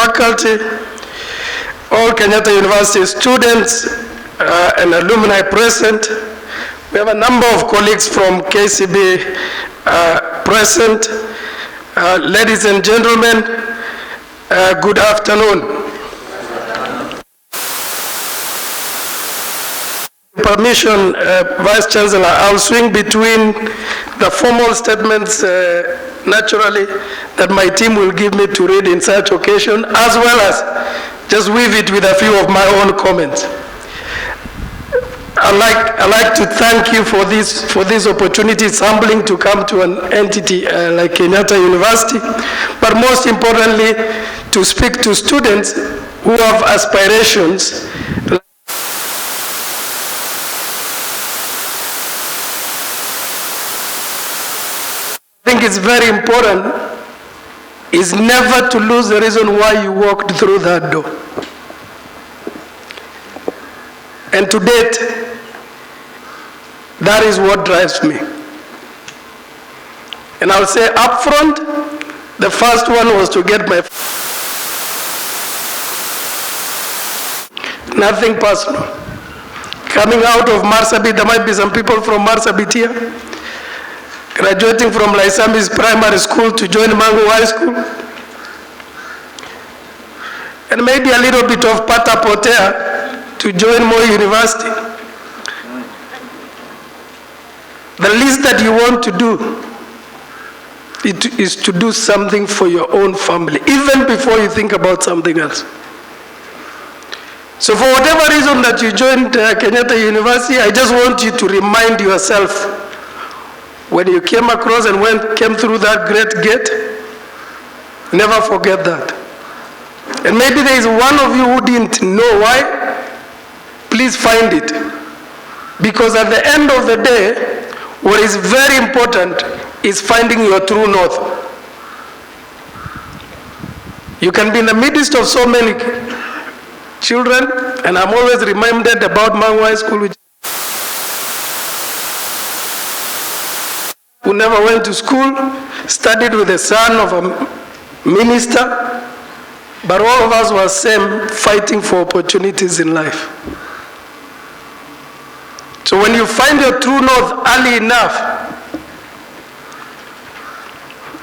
faculty, all Kenyatta University students and alumni present. We have a number of colleagues from KCB present. Ladies and gentlemen, good afternoon. Permission, Vice Chancellor, I'll swing between the formal statements naturally that my team will give me to read in such occasion, as well as just weave it with a few of my own comments. I'd like to thank you for this opportunity. It's humbling to come to an entity like Kenyatta University, but most importantly, to speak to students who have aspirations. I think it's very important is never to lose the reason why you walked through that door. And to date, that is what drives me. And I'll say up front, the first one was to get my nothing personal. Coming out of Marsabit, there might be some people from Marsabit here. Graduating from Laisamis Primary School to join Mangu High School. And maybe a little bit of Pata-Potea to join Moi University. The least that you want to do is to do something for your own family, even before you think about something else. So for whatever reason that you joined Kenyatta University, I just want you to remind yourself when you came across and came through that great gate, never forget that. And maybe there is one of you who didn't know why, please find it. Because at the end of the day, what is very important is finding your true north. You can be in the midst of so many children, and I'm always reminded about Mangu High School, who never went to school, studied with the son of a minister, but all of us were same, fighting for opportunities in life. So when you find your true north early enough,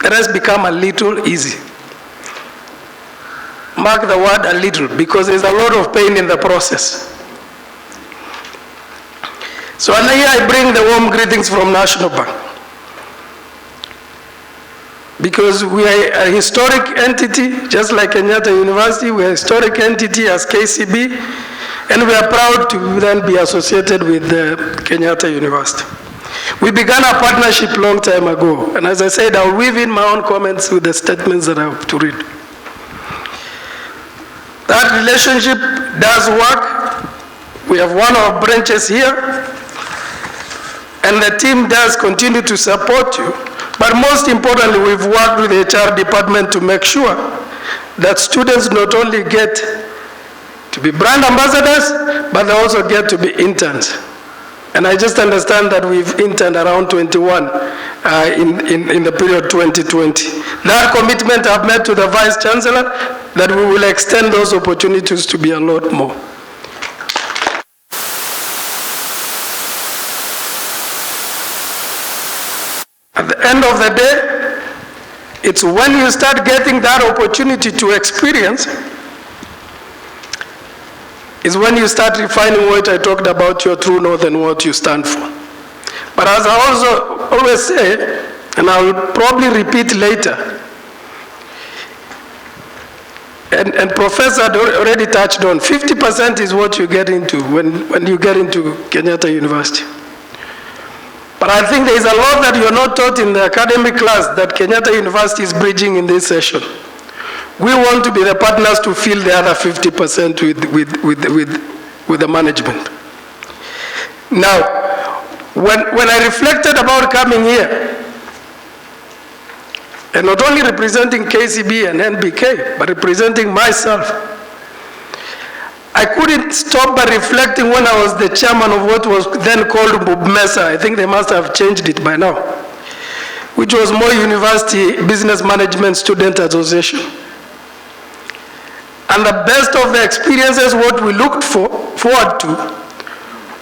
the rest become a little easy. Mark the word a little, because there's a lot of pain in the process. So and here I bring the warm greetings from National Bank. Because we are a historic entity, just like Kenyatta University, we are a historic entity as KCB, and we are proud to then be associated with Kenyatta University. We began a partnership long time ago, and as I said, I'll weave in my own comments with the statements that I have to read. That relationship does work. We have one of our branches here, and the team does continue to support you. But most importantly, we've worked with the HR department to make sure that students not only get to be brand ambassadors, but they also get to be interns. And I just understand that we've interned around 21 in the period 2020. That commitment I've made to the Vice Chancellor, that we will extend those opportunities to be a lot more. At the end of the day, it's when you start getting that opportunity to experience, is when you start refining what I talked about, your true north and what you stand for. But as I also always say, and I will probably repeat later, and Professor already touched on, 50% is what you get into when you get into Kenyatta University. But I think there is a lot that you're not taught in the academic class that Kenyatta University is bridging in this session. We want to be the partners to fill the other 50% with the management. Now, when I reflected about coming here, and not only representing KCB and NBK, but representing myself, I couldn't stop by reflecting when I was the chairman of what was then called MAPESA. I think they must have changed it by now, which was Moi University Business Management Student Association. And the best of the experiences, what we looked forward to,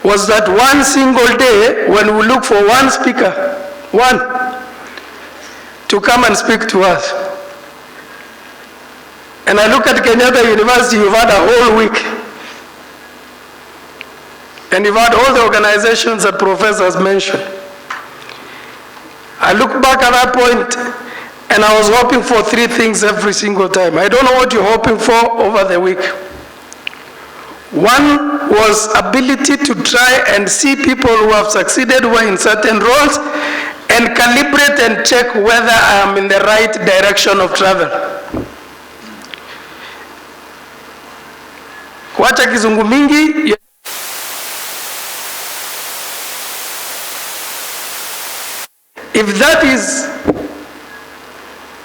was that one single day when we look for one speaker, one, to come and speak to us. And I look at Kenyatta University, you've had a whole week. And you've had all the organizations that professors mentioned. I look back at that point, and I was hoping for three things every single time. I don't know what you're hoping for over the week. One was ability to try and see people who have succeeded who are in certain roles and calibrate and check whether I am in the right direction of travel. Kuacha kizungu mingi. If that is,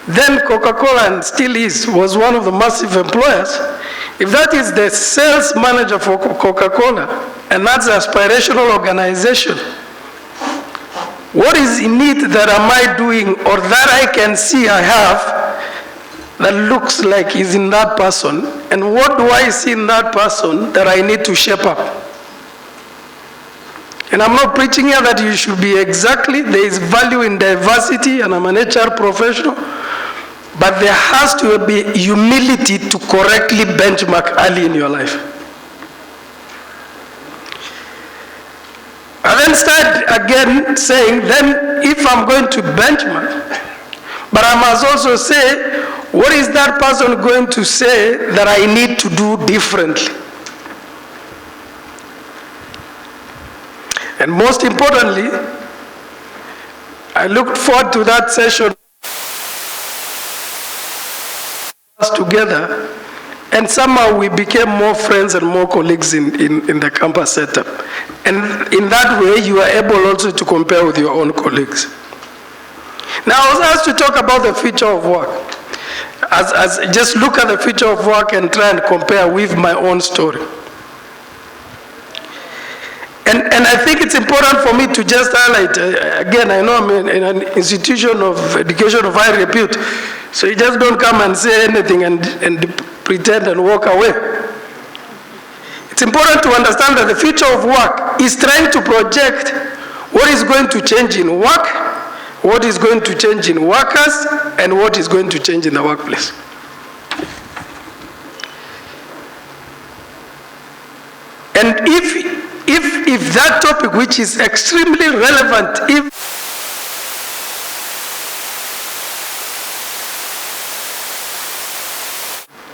then Coca-Cola, and still is, was one of the massive employers. If that is the sales manager for Coca-Cola, and that's an aspirational organization, what is in it that am I doing, or that I can see I have, that looks like is in that person, and what do I see in that person that I need to shape up? And I'm not preaching here that you should be exactly, there is value in diversity, and I'm an HR professional, but there has to be humility to correctly benchmark early in your life. I then start again saying, then if I'm going to benchmark, but I must also say, what is that person going to say that I need to do differently? And most importantly, I looked forward to that session together, and somehow we became more friends and more colleagues in the campus setup. And in that way, you are able also to compare with your own colleagues. Now, I was asked to talk about the future of work. As just look at the future of work and try and compare with my own story. And I think it's important for me to just highlight, again, I know I'm in an institution of education of high repute, so you just don't come and say anything and pretend and walk away. It's important to understand that the future of work is trying to project what is going to change in work, what is going to change in workers, and what is going to change in the workplace. And if that topic, which is extremely relevant, if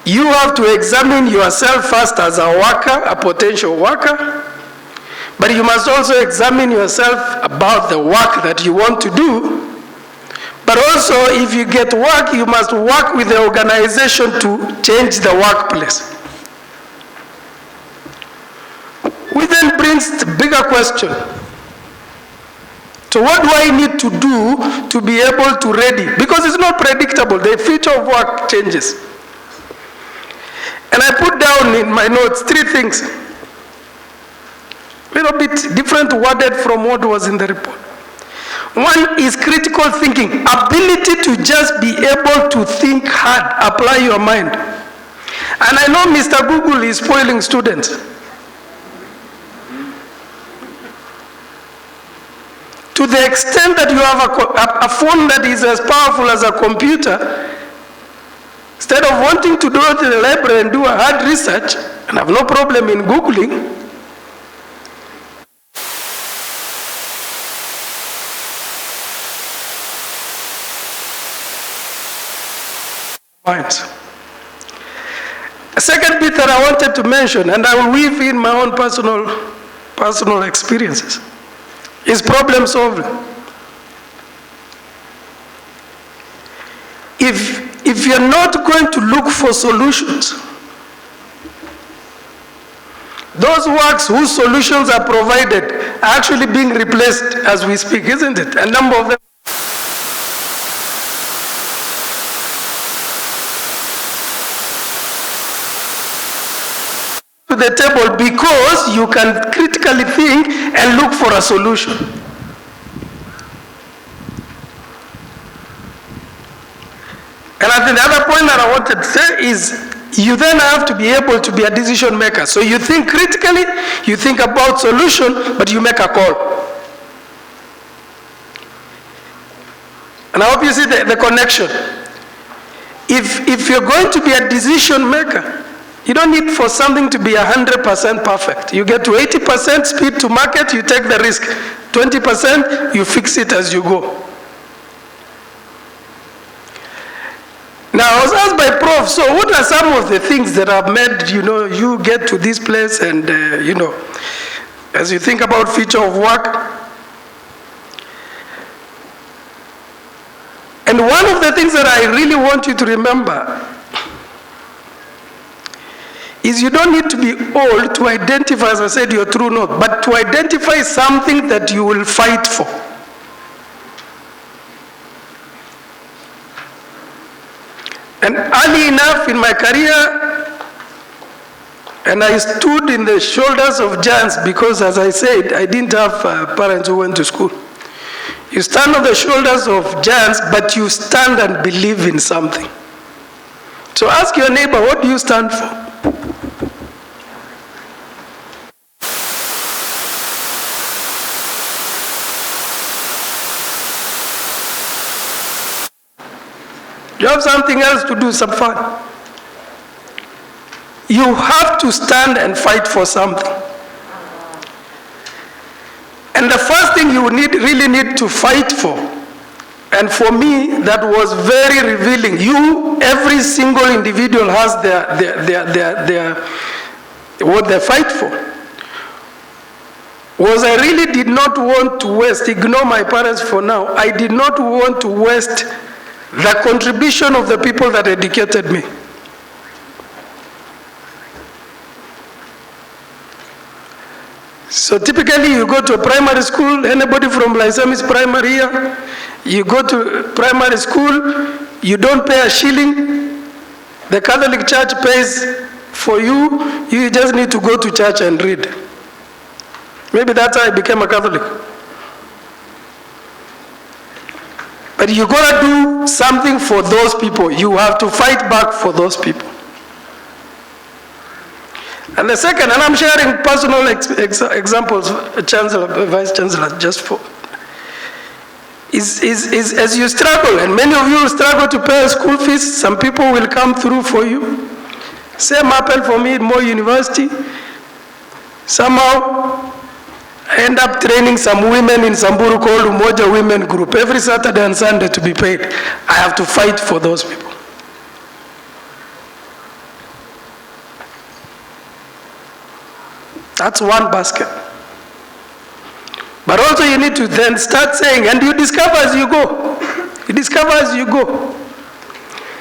you have to examine yourself first as a worker, a potential worker, but you must also examine yourself about the work that you want to do. But also, if you get work, you must work with the organization to change the workplace. Which then brings the bigger question. So what do I need to do to be able to ready? Because it's not predictable, the future of work changes. And I put down in my notes 3 things. A little bit different worded from what was in the report. One is critical thinking, ability to just be able to think hard, apply your mind. And I know Mr. Google is spoiling students. To the extent that you have a phone that is as powerful as a computer, instead of wanting to go to the library and do a hard research, and have no problem in Googling, minds. A second bit that I wanted to mention, and I will weave in my own personal experiences, is problem solving. If you're not going to look for solutions, those works whose solutions are provided are actually being replaced as we speak, isn't it? A number of them. To the table because you can critically think and look for a solution. And I think the other point that I wanted to say is you then have to be able to be a decision maker. So you think critically, you think about solution, but you make a call. And I hope you see the connection. If you're going to be a decision maker, you don't need for something to be 100% perfect. You get to 80% speed to market, you take the risk. 20%, you fix it as you go. Now, I was asked by Prof, so what are some of the things that have made, you get to this place and, as you think about future of work? And one of the things that I really want you to remember is you don't need to be old to identify, as I said, your true north, but to identify something that you will fight for. And early enough in my career, and I stood in the shoulders of giants because, as I said, I didn't have parents who went to school. You stand on the shoulders of giants, but you stand and believe in something. So ask your neighbor, what do you stand for? You have something else to do, some fun. You have to stand and fight for something. And the first thing you really need to fight for, and for me that was very revealing, every single individual has their what they fight for, was I really did not want to waste, ignore my parents for now, I did not want to waste the contribution of the people that educated me. So typically you go to a primary school, anybody from Lyceum is primary here, you go to primary school, you don't pay a shilling, the Catholic Church pays for you, you just need to go to church and read. Maybe that's how I became a Catholic. But you gotta do something for those people. You have to fight back for those people. And the second, and I'm sharing personal examples, Chancellor, Vice Chancellor, just for, is as you struggle, and many of you will struggle to pay school fees, some people will come through for you. Same happened for me at Moi University. Somehow, I end up training some women in Samburu called Umoja Women Group every Saturday and Sunday to be paid. I have to fight for those people. That's one basket. But also you need to then start saying, and you discover as you go. You discover as you go.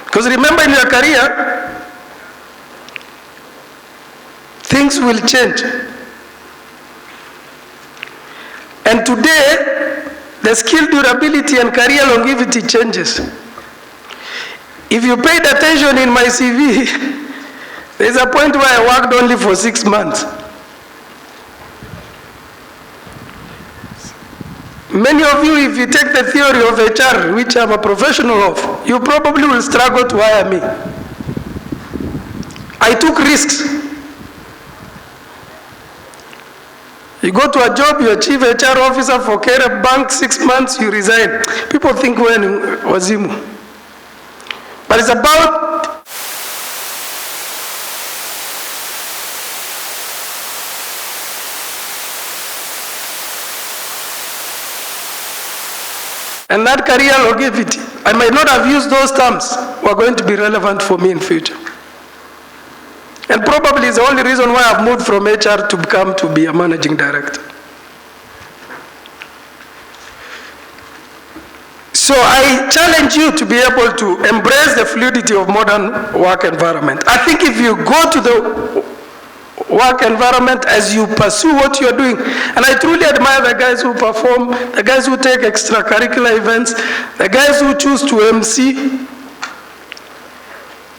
Because remember in your career, things will change. And today, the skill durability and career longevity changes. If you paid attention in my CV, there's a point where I worked only for 6 months. Many of you, if you take the theory of HR, which I'm a professional of, you probably will struggle to hire me. I took risks. You go to a job, you're chief HR officer for Kera Bank, 6 months, you resign. People think we're in wazimu. But it's about and that career longevity. I might not have used those terms who are going to be relevant for me in future. And probably is the only reason why I've moved from HR to be a managing director. So I challenge you to be able to embrace the fluidity of modern work environment. I think if you go to the work environment as you pursue what you're doing, and I truly admire the guys who perform, the guys who take extracurricular events, the guys who choose to MC,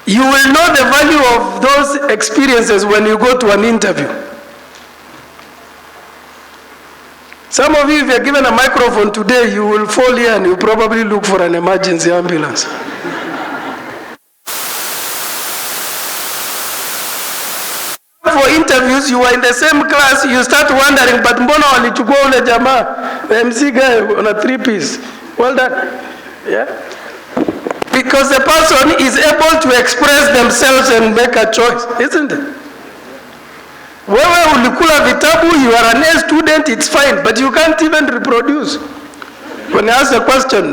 you will know the value of those experiences when you go to an interview. Some of you, if you're given a microphone today, you will fall here and you probably look for an emergency ambulance. for interviews, you are in the same class, you start wondering, but mbona walichukua ule jamaa, the MC guy on a 3-piece. Well done. Yeah? Because the person is able to express themselves and make a choice, isn't it? Wewe ulikula vitabu, you are an A student, it's fine, but you can't even reproduce. When I ask the question,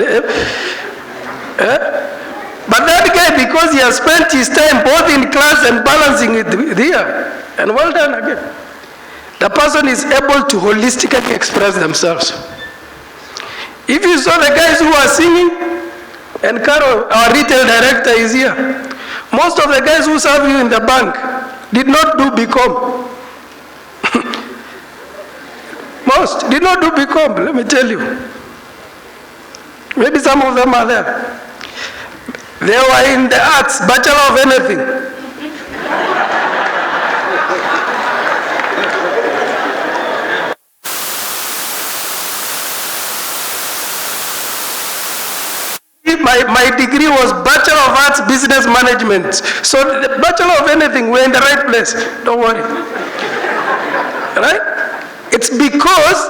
but that guy, because he has spent his time both in class and balancing it here, and well done again. The person is able to holistically express themselves. If you saw the guys who are singing, and Carol, our retail director, is here. Most of the guys who serve you in the bank did not do BCom. Most did not do BCom, let me tell you. Maybe some of them are there. They were in the arts, bachelor of anything. My degree was Bachelor of Arts Business Management. So the Bachelor of anything, we're in the right place. Don't worry. Right? It's because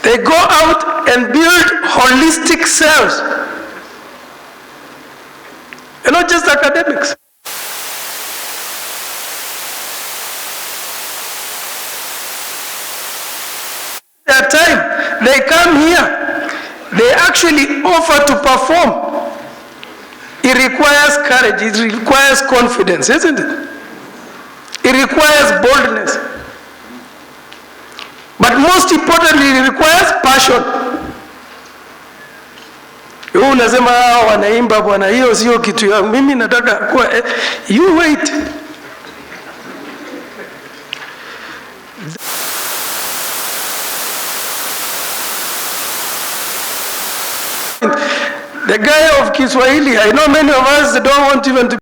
they go out and build holistic selves. And not just academics. Their time, they come here. They actually offer to perform. It requires courage, it requires confidence, isn't it? It requires boldness. But most importantly, it requires passion. Unasema wanaimba bwana, hiyo sio kitu yangu. Mimi nataka kuwa you wait. The guy of Kiswahili, I know many of us don't want even to